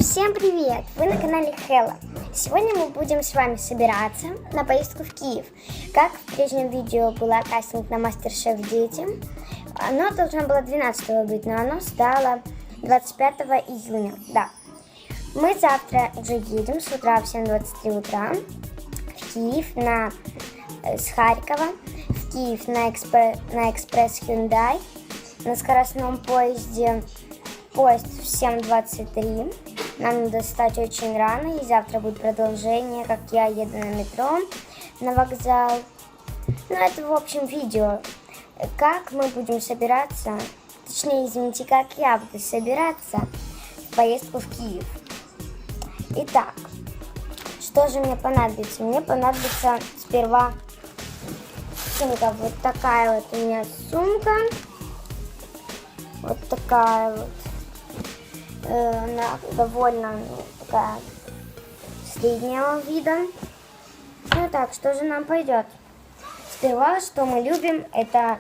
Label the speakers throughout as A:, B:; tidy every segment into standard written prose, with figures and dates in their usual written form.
A: Всем привет! Вы на канале Хэлла. Сегодня мы будем с вами собираться на поездку в Киев. Как в прежнем видео было кастинг на Мастер-шеф Дети. Оно должно было 12 быть, но оно стало 25 июня. Да. Мы завтра уже едем с утра в 7:23 утра в Киев с Харькова. В Киев на экспресс Hyundai на скоростном поезде. Поезд в 7:23. Нам надо встать очень рано, и завтра будет продолжение, как я еду на метро на вокзал. Ну, это, в общем, видео, как мы будем собираться, точнее, извините, как я буду собираться в поездку в Киев. Итак, что же мне понадобится? Мне понадобится сперва сумка. Вот такая вот у меня сумка. Вот такая вот. Она довольно такая среднего вида. Ну так, что же нам пойдет? Сперва, что мы любим, это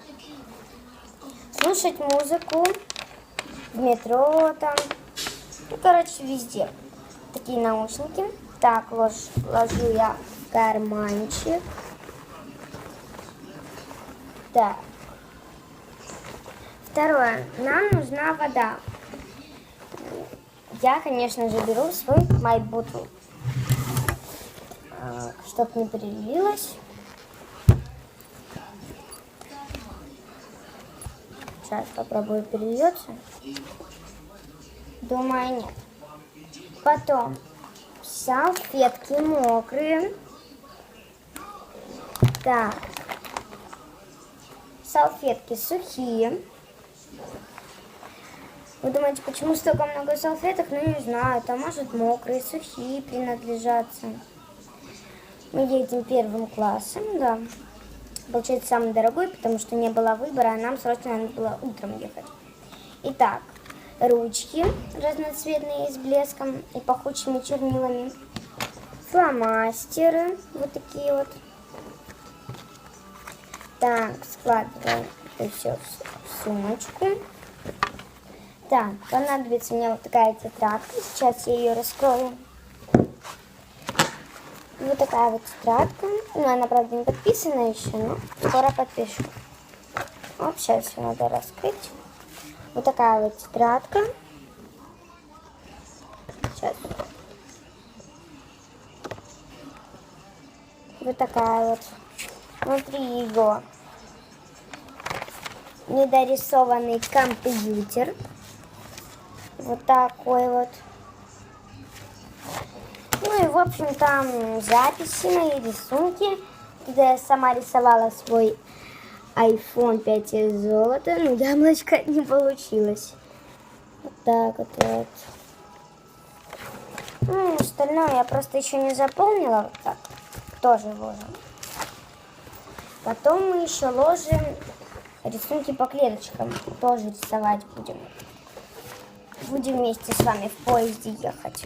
A: слушать музыку в метро там. Ну, короче, везде. Такие наушники. Так, ложу я в карманчик. Так. Второе. Нам нужна вода. Я, конечно же, беру свой майбутл, чтобы не перелилось. Сейчас попробую, перельется. Думаю, нет. Потом салфетки мокрые. Так. Салфетки сухие. Вы думаете, почему столько много салфеток? Ну, не знаю, там, может, мокрые, сухие принадлежатся. Мы едем первым классом, да. Получается, самый дорогой, потому что не было выбора, а нам срочно надо было утром ехать. Итак, ручки разноцветные с блеском и пахучими чернилами. Фломастеры, вот такие вот. Так, складываем это все в сумочку. Так, понадобится мне вот такая тетрадка. Сейчас я ее раскрою. Вот такая вот тетрадка. Ну, она, правда, не подписана еще, но скоро подпишу. Вот, сейчас ее надо раскрыть. Вот такая вот тетрадка. Сейчас. Вот такая вот. Внутри его недорисованный компьютер. Вот такой вот. Ну и, в общем, там записи мои, рисунки. Когда я сама рисовала свой iPhone 5s золото, но яблочко не получилось. Вот так вот. Ну и остальное я просто еще не заполнила. Вот так. Тоже ложим. Потом мы еще ложим рисунки по клеточкам. Тоже рисовать будем. Будем вместе с вами в поезде ехать.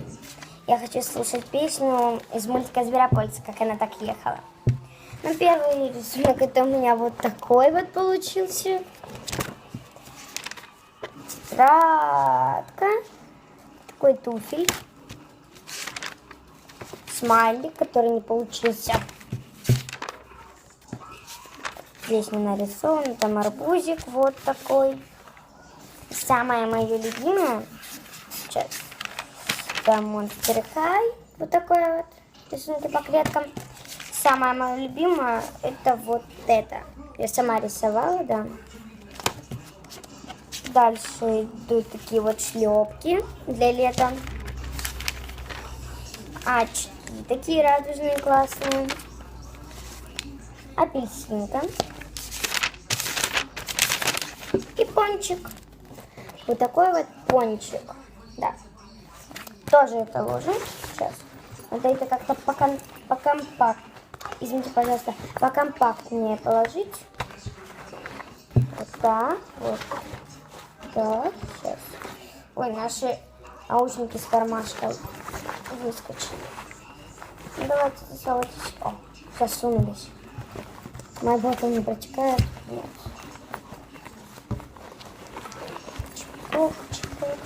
A: Я хочу слушать песню из мультика «Зверопольцы», как она так ехала. Ну, первый рисунок, это у меня вот такой вот получился. Тетрадка. Такой туфель. Смайлик, который не получился. Здесь не нарисован. Там арбузик вот такой. Самое мое любимое. Сейчас. Там Monster High. Вот такой вот. Рисунки по клеткам. Самое мое любимое это вот это. Я сама рисовала, да. Дальше идут такие вот шлепки для лета. Очки такие радужные, классные. Апельсинка. И пончик. Вот такой вот пончик. Да. Тоже это ложим. Сейчас. Надо это как-то извините, пожалуйста, покомпактнее положить. Вот так. Вот. Так. Сейчас. Ой, наши наушники с кармашкой выскочили. Ну, давайте засовывать. О, засунулись. Моя бота не протекает. Нет. Чпок, чпок.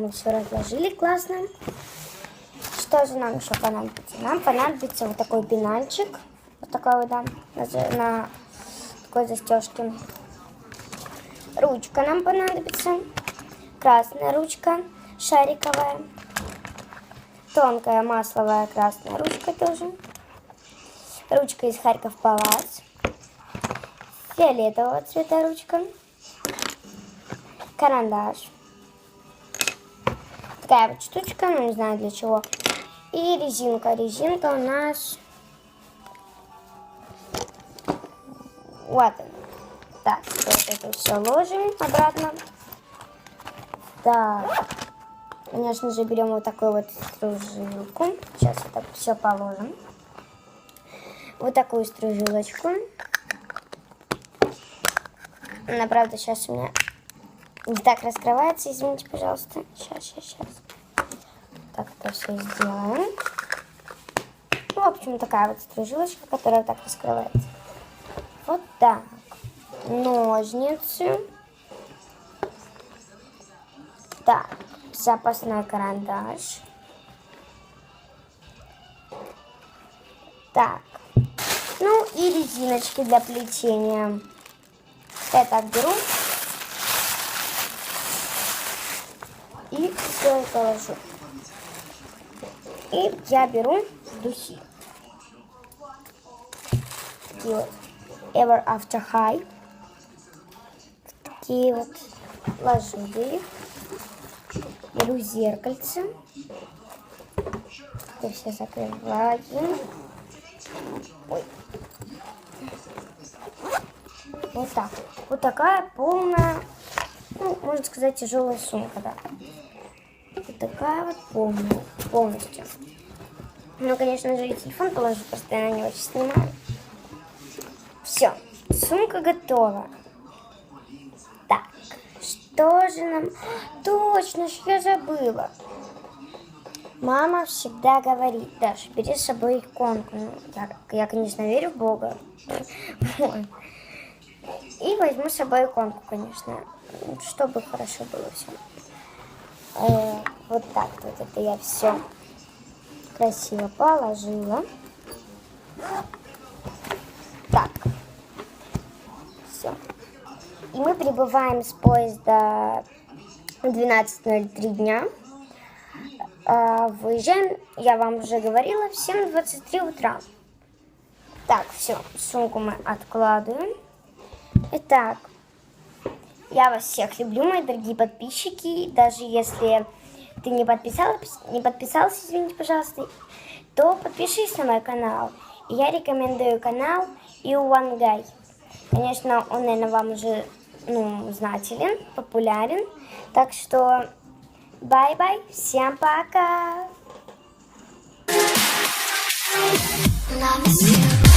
A: мы все разложили классно. Что же нам еще понадобится? Нам понадобится вот такой пенальчик. Вот такой вот, да, на такой застежке. Ручка нам понадобится. Красная ручка, шариковая. Тонкая масловая красная ручка тоже. Ручка из Харьков Палац. Фиолетового цвета ручка. Карандаш. Такая вот штучка, ну не знаю для чего. И резинка. Резинка у нас... Вот она. Так, вот это все ложим обратно. Так. Конечно же, берем вот такую вот стружилку. Сейчас это все положим. Вот такую стружилочку. Она, правда, сейчас у меня не так раскрывается. Извините, пожалуйста. Сейчас. Так это все сделаем. Ну, в общем, такая вот стружилочка, которая так раскрывается. Вот так. Ножницы. Так. Запасной карандаш. Так. Ну и резиночки для плетения. Я так беру. И все это ложу. И я беру духи. Такие вот. Ever After High. Такие вот. Ложу их. Беру зеркальце. Это все закрываю. Ой. Вот так. Вот такая полная, ну, можно сказать, тяжелая сумка, да. Вот такая вот полностью. Ну, конечно же, и телефон положу, просто я на него сейчас снимаю. Все, сумка готова. Так, что же нам... Точно, что я забыла. Мама всегда говорит: Даша, бери с собой иконку. Ну, я, конечно, верю в Бога. И возьму с собой иконку, конечно, чтобы хорошо было все. Вот так вот это я все красиво положила. Так, все. И мы прибываем с поезда в 12:03 дня. Выезжаем, я вам уже говорила, в 7:23 утра. Так, все, сумку мы откладываем. Итак, я вас всех люблю, мои дорогие подписчики. Даже если ты не подписался, извините, пожалуйста, то подпишись на мой канал. И я рекомендую канал Иуангай. Конечно, он, наверное, вам уже, знателен, популярен. Так что бай-бай, всем пока! Love is you.